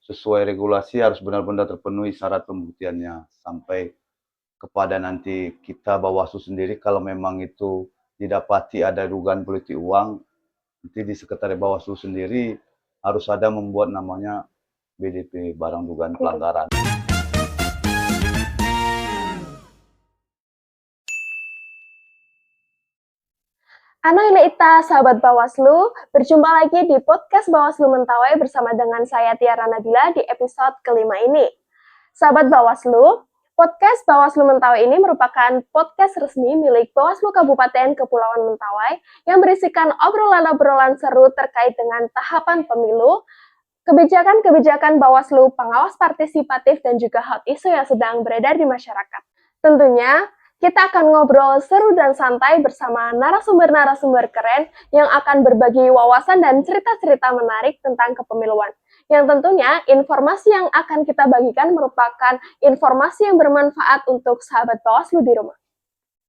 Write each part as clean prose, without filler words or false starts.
sesuai regulasi harus benar-benar terpenuhi syarat pembuktiannya sampai kepada nanti kita Bawaslu sendiri kalau memang itu didapati ada dugaan politik uang, nanti di sekretariat Bawaslu sendiri harus ada membuat namanya BDP, barang dugaan pelanggaran. Ano ini Ita, sahabat Bawaslu, berjumpa lagi di podcast Bawaslu Mentawai bersama dengan saya Tiara Nabila di episode kelima ini. Sahabat Bawaslu, podcast Bawaslu Mentawai ini merupakan podcast resmi milik Bawaslu Kabupaten Kepulauan Mentawai yang berisikan obrolan-obrolan seru terkait dengan tahapan pemilu, kebijakan-kebijakan Bawaslu, pengawas partisipatif, dan juga hot isu yang sedang beredar di masyarakat. Tentunya, kita akan ngobrol seru dan santai bersama narasumber-narasumber keren yang akan berbagi wawasan dan cerita-cerita menarik tentang kepemiluan. Yang tentunya informasi yang akan kita bagikan merupakan informasi yang bermanfaat untuk sahabat Bawaslu di rumah.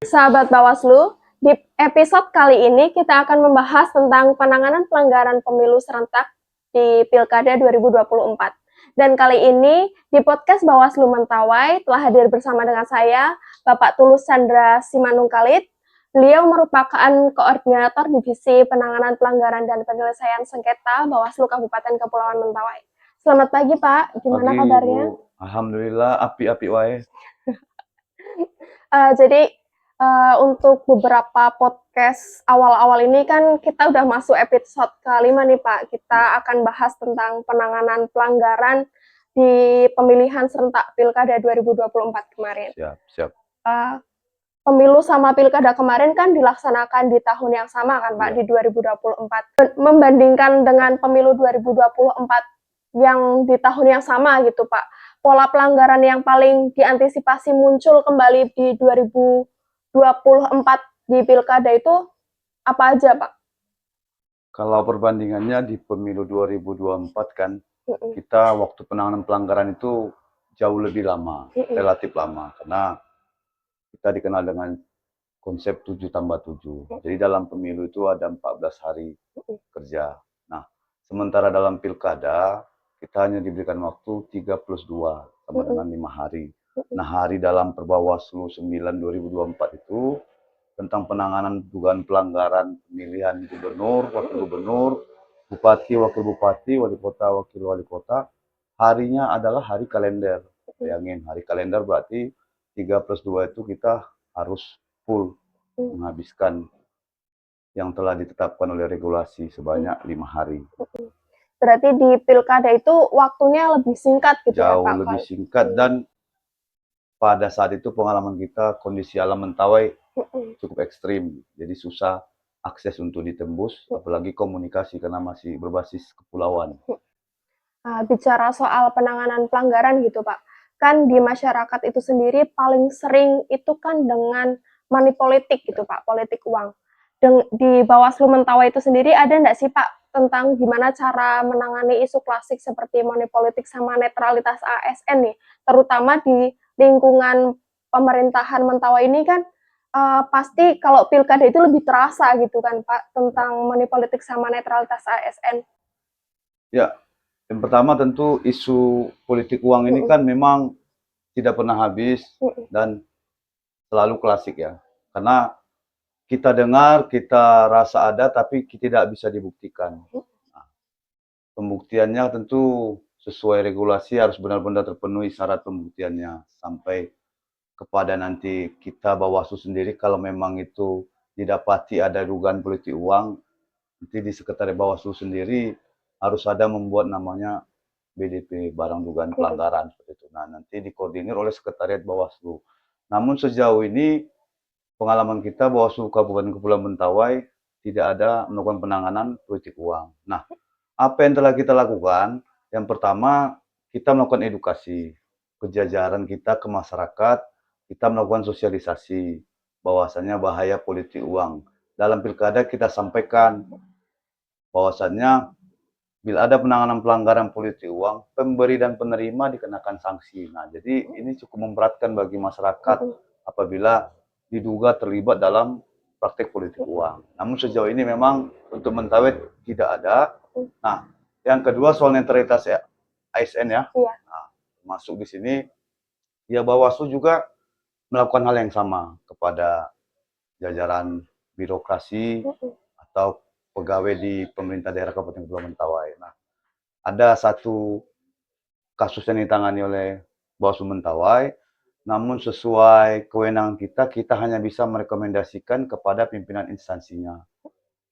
Sahabat Bawaslu, di episode kali ini kita akan membahas tentang penanganan pelanggaran pemilu serentak di Pilkada 2024. Dan kali ini di podcast Bawaslu Mentawai telah hadir bersama dengan saya, Bapak Tulus Chandra Simanungkalit. Beliau merupakan koordinator Divisi Penanganan Pelanggaran dan Penyelesaian Sengketa Bawaslu Kabupaten Kepulauan Mentawai. Selamat pagi Pak, gimana kabarnya? Bu. Alhamdulillah, api-api wae. Untuk beberapa podcast awal-awal ini kan kita udah masuk episode ke-5 nih Pak. Kita akan bahas tentang penanganan pelanggaran di pemilihan serentak Pilkada 2024 kemarin. Siap. Pemilu sama Pilkada kemarin kan dilaksanakan di tahun yang sama kan Pak, di 2024. Membandingkan dengan pemilu 2024 yang di tahun yang sama gitu Pak, pola pelanggaran yang paling diantisipasi muncul kembali di 2024 di Pilkada itu apa aja Pak? Kalau perbandingannya di pemilu 2024 kan, kita waktu penanganan pelanggaran itu jauh lebih lama, relatif lama, karena kita dikenal dengan konsep 7+7. Jadi dalam pemilu itu ada 14 hari kerja. Nah, sementara dalam pilkada, kita hanya diberikan waktu 3+2, sama dengan 5 hari. Nah, hari dalam Perbawaslu 9 2024 itu tentang penanganan dugaan pelanggaran pemilihan gubernur, wakil gubernur, bupati, wakil bupati, wali kota, wakil wali kota. Harinya adalah hari kalender. Bayangin, hari kalender berarti 3+2 itu kita harus full menghabiskan yang telah ditetapkan oleh regulasi sebanyak 5 hari. Berarti di pilkada itu waktunya lebih singkat gitu ya Pak? Jauh lebih singkat, dan pada saat itu pengalaman kita kondisi alam Mentawai cukup ekstrim, jadi susah akses untuk ditembus, apalagi komunikasi karena masih berbasis kepulauan. Bicara soal penanganan pelanggaran gitu Pak, kan di masyarakat itu sendiri paling sering itu kan dengan money politik gitu Pak, politik uang. Di Bawaslu Mentawai itu sendiri ada nggak sih Pak tentang gimana cara menangani isu klasik seperti money politik sama netralitas ASN nih, terutama di lingkungan pemerintahan Mentawai ini kan pasti kalau pilkada itu lebih terasa gitu kan Pak tentang money politik sama netralitas ASN. Ya, yang pertama tentu isu politik uang ini kan memang tidak pernah habis dan selalu klasik ya. Karena kita dengar, kita rasa ada, tapi tidak bisa dibuktikan. Nah, pembuktiannya tentu sesuai regulasi harus benar-benar terpenuhi syarat pembuktiannya sampai kepada nanti kita Bawaslu sendiri kalau memang itu didapati ada dugaan politik uang, nanti di sekretariat Bawaslu sendiri harus ada membuat namanya BDP, barang dugaan pelanggaran seperti itu. Nah, nanti dikoordinir oleh sekretariat Bawaslu. Namun sejauh ini pengalaman kita Bawaslu Kabupaten Kepulauan Mentawai tidak ada melakukan penanganan politik uang. Nah, apa yang telah kita lakukan? Yang pertama, kita melakukan edukasi ke jajaran kita, ke masyarakat. Kita melakukan sosialisasi bahwasannya bahaya politik uang. Dalam pilkada kita sampaikan bahwasannya bila ada penanganan pelanggaran politik uang, pemberi dan penerima dikenakan sanksi. Nah, jadi ini cukup memberatkan bagi masyarakat apabila diduga terlibat dalam praktek politik uang. Namun sejauh ini memang untuk Mentawai tidak ada. Nah, yang kedua soal netralitas ASN ya. Iya. Nah, masuk di sini, ya Bawaslu juga melakukan hal yang sama kepada jajaran birokrasi atau pegawai di pemerintah daerah Kabupaten Kepulauan Mentawai. Nah, ada satu kasus yang ditangani oleh Bawaslu Mentawai, namun sesuai kewenangan kita, kita hanya bisa merekomendasikan kepada pimpinan instansinya.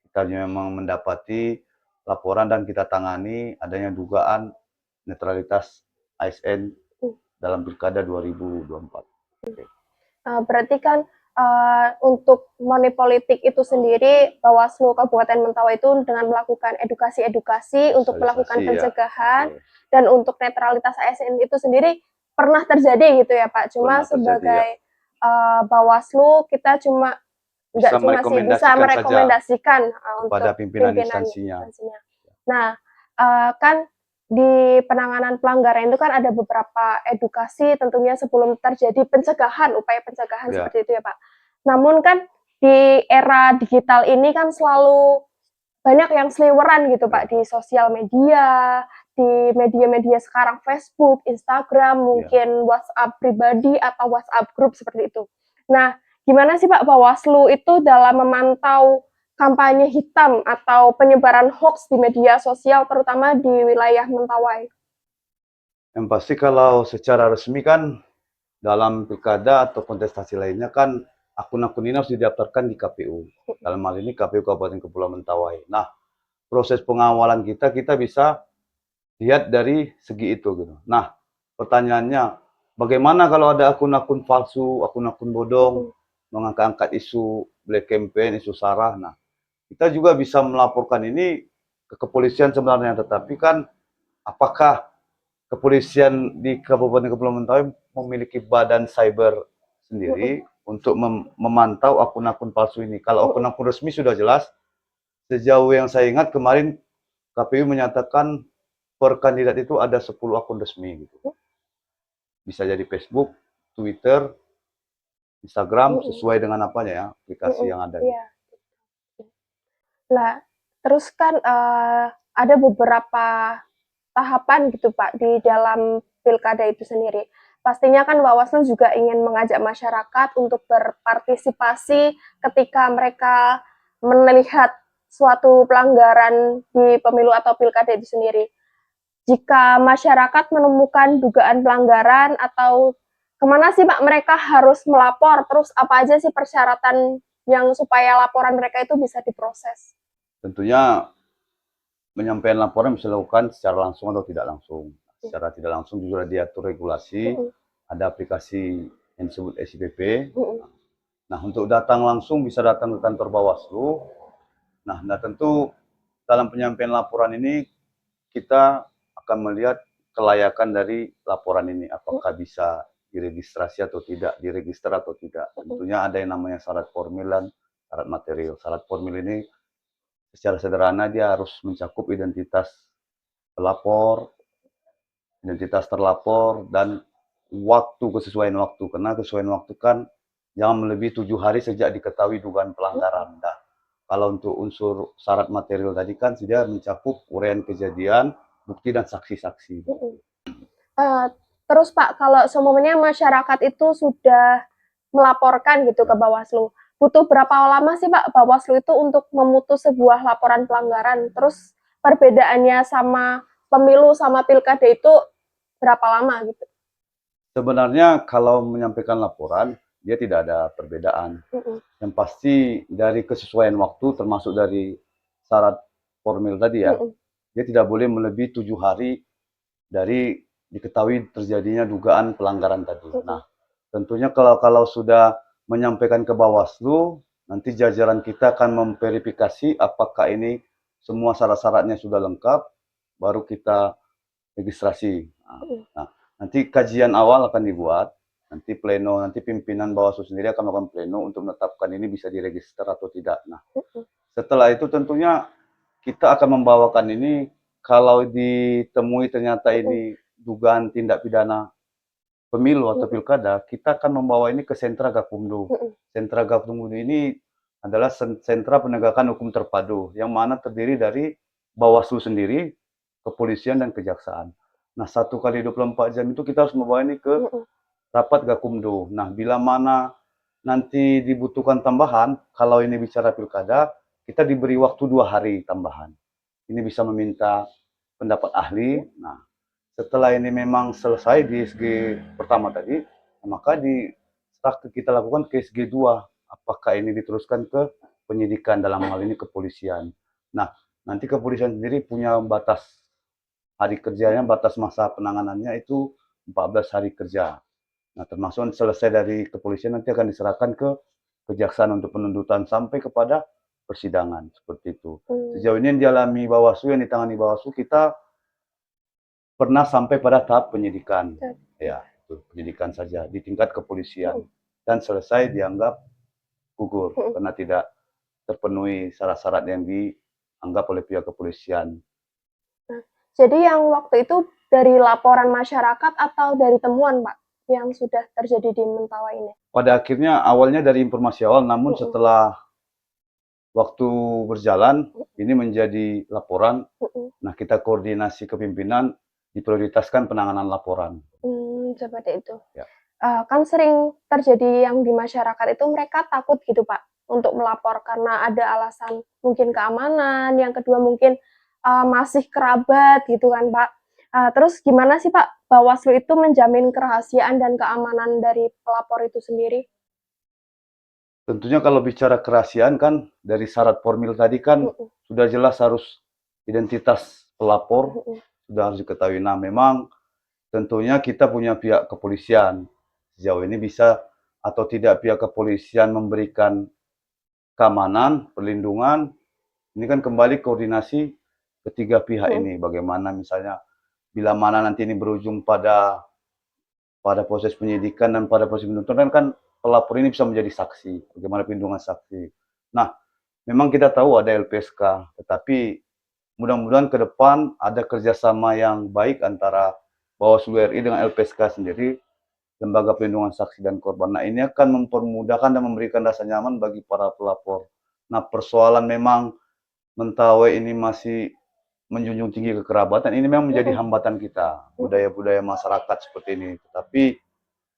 Kita memang mendapati laporan dan kita tangani adanya dugaan netralitas ASN dalam Pilkada 2024. Berarti kan untuk money politik itu sendiri, Bawaslu Kabupaten Mentawai itu dengan melakukan edukasi-edukasi untuk melakukan pencegahan, ya. dan untuk netralitas ASN itu sendiri pernah terjadi gitu ya Pak. Cuma Pernah terjadi, sebagai Bawaslu kita cuma nggak cuma sih bisa merekomendasikan kepada untuk pimpinan pimpinan instansinya. Nah, kan di penanganan pelanggaran itu kan ada beberapa edukasi tentunya sebelum terjadi pencegahan, upaya pencegahan seperti itu ya Pak. Namun kan di era digital ini kan selalu banyak yang seliweran gitu Pak di sosial media, di media-media sekarang Facebook, Instagram, mungkin WhatsApp pribadi atau WhatsApp grup seperti itu. Nah, gimana sih Pak Bawaslu itu dalam memantau kampanye hitam atau penyebaran hoax di media sosial terutama di wilayah Mentawai? Yang pasti kalau secara resmi kan dalam pilkada atau kontestasi lainnya kan akun-akun ini harus didaftarkan di KPU. Dalam hal ini KPU Kabupaten Kepulauan Mentawai. Nah, proses pengawalan kita bisa lihat dari segi itu gitu. Nah, pertanyaannya bagaimana kalau ada akun-akun palsu, akun-akun bodong, mengangkat-angkat isu black campaign, isu sara. Nah, kita juga bisa melaporkan ini ke kepolisian sebenarnya, tetapi kan apakah kepolisian di Kabupaten Kepulauan Mentawai memiliki badan cyber sendiri untuk memantau akun-akun palsu ini. Kalau akun-akun resmi sudah jelas, sejauh yang saya ingat kemarin KPU menyatakan per kandidat itu ada 10 akun resmi gitu. Bisa jadi Facebook, Twitter, Instagram, sesuai dengan apanya ya, aplikasi yang ada. Iya. Nah, terus kan ada beberapa tahapan gitu Pak di dalam pilkada itu sendiri. Pastinya kan Bawaslu juga ingin mengajak masyarakat untuk berpartisipasi ketika mereka melihat suatu pelanggaran di pemilu atau pilkada itu sendiri. Jika masyarakat menemukan dugaan pelanggaran atau kemana sih Pak mereka harus melapor, terus apa aja sih persyaratan yang supaya laporan mereka itu bisa diproses? Tentunya penyampaian laporan bisa dilakukan secara langsung atau tidak langsung. Secara tidak langsung juga diatur regulasi, ada aplikasi yang disebut SIPP. Nah, untuk datang langsung bisa datang ke kantor Bawaslu. Nah, tentu dalam penyampaian laporan ini kita akan melihat kelayakan dari laporan ini, apakah bisa diregistrasi atau tidak, diregister atau tidak. Tentunya ada yang namanya syarat formil dan syarat material. Syarat formil ini secara sederhana dia harus mencakup identitas pelapor, identitas terlapor, dan waktu, kesesuaian waktu. Karena kesesuaian waktu kan jangan melebihi 7 hari sejak diketahui dugaan pelanggaran. Nah, kalau untuk unsur syarat material tadi kan sudah mencakup uraian kejadian, bukti, dan saksi-saksi. Terus Pak, kalau semuanya masyarakat itu sudah melaporkan gitu ke Bawaslu, butuh berapa lama sih Pak Bawaslu itu untuk memutus sebuah laporan pelanggaran? Terus perbedaannya sama pemilu sama pilkada itu berapa lama gitu? Sebenarnya kalau menyampaikan laporan, dia tidak ada perbedaan. Yang pasti dari kesesuaian waktu, termasuk dari syarat formil tadi ya, dia tidak boleh melebihi 7 hari dari diketahui terjadinya dugaan pelanggaran tadi. Nah, tentunya kalau sudah menyampaikan ke Bawaslu, nanti jajaran kita akan memverifikasi apakah ini semua syarat-syaratnya sudah lengkap, baru kita registrasi. Nah, nanti kajian awal akan dibuat, nanti pleno, nanti pimpinan Bawaslu sendiri akan melakukan pleno untuk menetapkan ini bisa diregister atau tidak. Nah, setelah itu tentunya kita akan membawakan ini, kalau ditemui ternyata ini dugaan tindak pidana pemilu atau pilkada, kita akan membawa ini ke sentra Gakumdu. Sentra Gakumdu ini adalah sentra penegakan hukum terpadu, yang mana terdiri dari Bawaslu sendiri, kepolisian, dan kejaksaan. Nah, 1 kali 24 jam itu kita harus membawa ini ke rapat Gakumdu. Nah, bila mana nanti dibutuhkan tambahan, kalau ini bicara pilkada, kita diberi waktu 2 hari tambahan. Ini bisa meminta pendapat ahli. Nah, setelah ini memang selesai di SG pertama tadi, maka kita lakukan ke SG 2. Apakah ini diteruskan ke penyidikan, dalam hal ini kepolisian. Nah, nanti kepolisian sendiri punya batas hari kerjanya, batas masa penanganannya itu 14 hari kerja. Nah, termasuk selesai dari kepolisian nanti akan diserahkan ke kejaksaan untuk penuntutan sampai kepada persidangan, seperti itu. Sejauh ini yang dialami Bawaslu, yang ditangani Bawaslu, kita pernah sampai pada tahap penyidikan. Ya, itu penyidikan saja di tingkat kepolisian. Dan selesai dianggap gugur karena tidak terpenuhi syarat-syarat yang dianggap oleh pihak kepolisian. Jadi yang waktu itu dari laporan masyarakat atau dari temuan, Pak, yang sudah terjadi di Mentawai ini? Pada akhirnya awalnya dari informasi awal, namun setelah waktu berjalan, ini menjadi laporan. Nah, kita koordinasi ke pimpinan, diprioritaskan penanganan laporan. Seperti itu. Ya. Kan sering terjadi yang di masyarakat itu mereka takut gitu, Pak, untuk melapor karena ada alasan mungkin keamanan, yang kedua mungkin masih kerabat gitu kan, Pak. Terus gimana sih, Pak, Bawaslu itu menjamin kerahasiaan dan keamanan dari pelapor itu sendiri? Tentunya kalau bicara kerahasiaan kan dari syarat formil tadi kan sudah jelas harus identitas pelapor sudah harus diketahui. Nah, memang tentunya kita punya pihak kepolisian. Sejauh ini bisa atau tidak pihak kepolisian memberikan keamanan, perlindungan, ini kan kembali koordinasi ketiga pihak ini. Bagaimana misalnya bila mana nanti ini berujung pada proses penyidikan dan pada proses penuntutan kan pelapor ini bisa menjadi saksi. Bagaimana perlindungan saksi. Nah, memang kita tahu ada LPSK, tetapi mudah-mudahan ke depan ada kerjasama yang baik antara Bawaslu RI dengan LPSK sendiri, Lembaga Perlindungan Saksi dan Korban. Nah, ini akan mempermudahkan dan memberikan rasa nyaman bagi para pelapor. Nah, persoalan memang Mentawai ini masih menjunjung tinggi kekerabatan, ini memang menjadi hambatan kita, budaya-budaya masyarakat seperti ini. Tetapi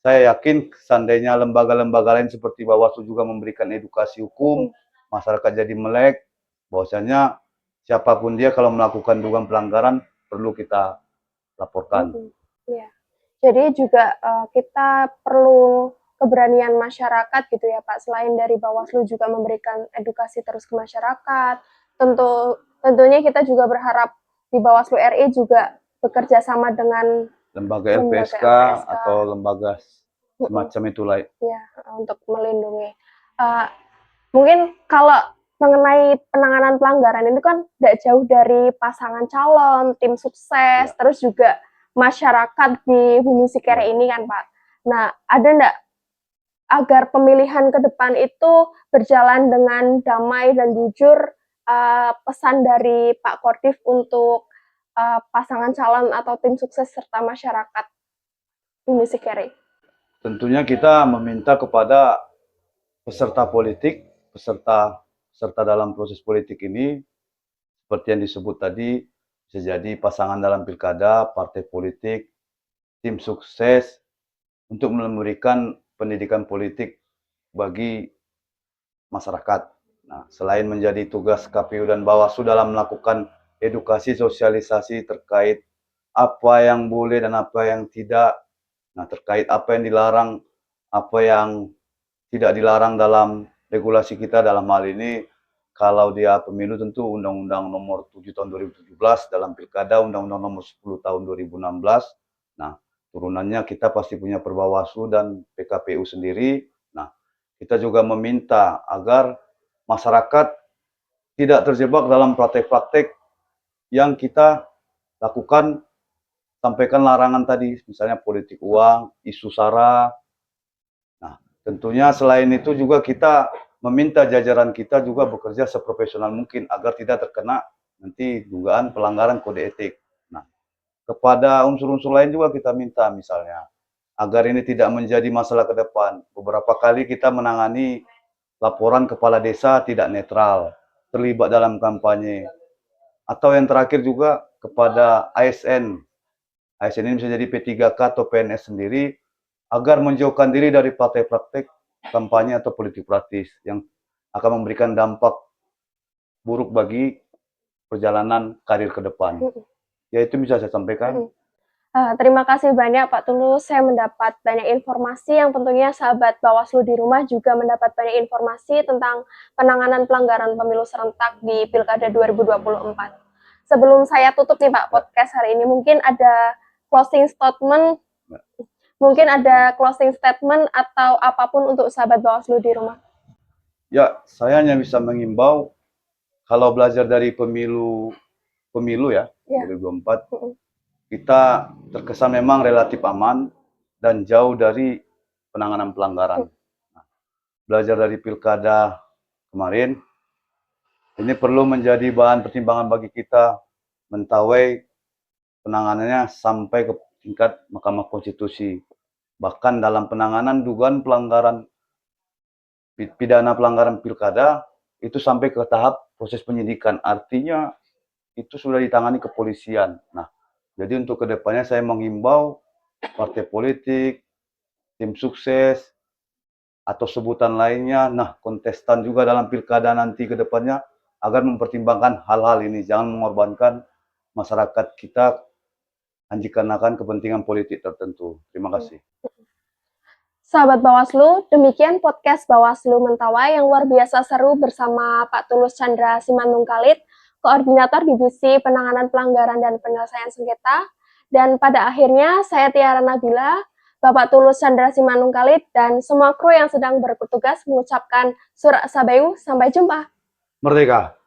saya yakin seandainya lembaga-lembaga lain seperti Bawaslu juga memberikan edukasi hukum, masyarakat jadi melek, bahwasanya siapapun dia kalau melakukan dugaan pelanggaran perlu kita laporkan. Ya. Jadi juga kita perlu keberanian masyarakat gitu ya, Pak. Selain dari Bawaslu juga memberikan edukasi terus ke masyarakat. Tentunya kita juga berharap di Bawaslu RI juga bekerja sama dengan lembaga LPSK atau lembaga semacam itu lain. Ya, untuk melindungi. Mungkin kalau mengenai penanganan pelanggaran itu kan tidak jauh dari pasangan calon, tim sukses, terus juga masyarakat di Bumi Sikere ini kan, Pak. Nah, ada enggak agar pemilihan ke depan itu berjalan dengan damai dan jujur, pesan dari Pak Kordif untuk pasangan calon atau tim sukses serta masyarakat Bumi Sikere? Tentunya kita meminta kepada peserta politik, peserta dalam proses politik ini, seperti yang disebut tadi, bisa jadi pasangan dalam pilkada, partai politik, tim sukses, untuk memberikan pendidikan politik bagi masyarakat. Nah, selain menjadi tugas KPU dan Bawaslu dalam melakukan edukasi sosialisasi terkait apa yang boleh dan apa yang tidak, nah terkait apa yang dilarang, apa yang tidak dilarang dalam regulasi kita, dalam hal ini kalau dia pemilu tentu Undang-Undang Nomor 7 Tahun 2017, dalam pilkada Undang-Undang Nomor 10 Tahun 2016. Nah, turunannya kita pasti punya Perbawaslu dan PKPU sendiri. Nah, kita juga meminta agar masyarakat tidak terjebak dalam praktek-praktek yang kita lakukan, sampaikan larangan tadi, misalnya politik uang, isu SARA. Nah, tentunya selain itu juga kita meminta jajaran kita juga bekerja seprofesional mungkin agar tidak terkena nanti dugaan pelanggaran kode etik. Nah, kepada unsur-unsur lain juga kita minta misalnya agar ini tidak menjadi masalah ke depan. Beberapa kali kita menangani laporan kepala desa tidak netral, terlibat dalam kampanye. Atau yang terakhir juga kepada ASN ASN ini bisa jadi P3K atau PNS sendiri, agar menjauhkan diri dari praktek-praktek kampanye atau politik praktis yang akan memberikan dampak buruk bagi perjalanan karir ke depan. Ya, itu bisa saya sampaikan. Terima kasih banyak Pak Tulus, saya mendapat banyak informasi yang tentunya sahabat Bawaslu di rumah juga mendapat banyak informasi tentang penanganan pelanggaran pemilu serentak di Pilkada 2024. Sebelum saya tutup nih Pak podcast hari ini, mungkin ada closing statement atau apapun untuk sahabat Bawaslu di rumah. Ya, saya hanya bisa mengimbau kalau belajar dari pemilu ya, 2024, kita terkesan memang relatif aman dan jauh dari penanganan pelanggaran. Belajar dari pilkada kemarin, ini perlu menjadi bahan pertimbangan bagi kita mentawai penanganannya sampai ke tingkat Mahkamah Konstitusi. Bahkan dalam penanganan dugaan pelanggaran pidana pelanggaran pilkada itu sampai ke tahap proses penyidikan. Artinya itu sudah ditangani kepolisian. Nah, jadi untuk kedepannya saya menghimbau partai politik, tim sukses, atau sebutan lainnya, nah kontestan juga dalam pilkada nanti ke depannya, agar mempertimbangkan hal-hal ini. Jangan mengorbankan masyarakat kita dikarenakan kepentingan politik tertentu. Terima kasih. Sahabat Bawaslu, demikian podcast Bawaslu Mentawai yang luar biasa seru bersama Pak Tulus Chandra Simanungkalit, Koordinator Divisi Penanganan Pelanggaran dan Penyelesaian Sengketa. Dan pada akhirnya, saya Tiara Nabila, Bapak Tulus Chandra Simanungkalit, dan semua kru yang sedang bertugas mengucapkan Surah Sabayu. Sampai jumpa. Merdeka!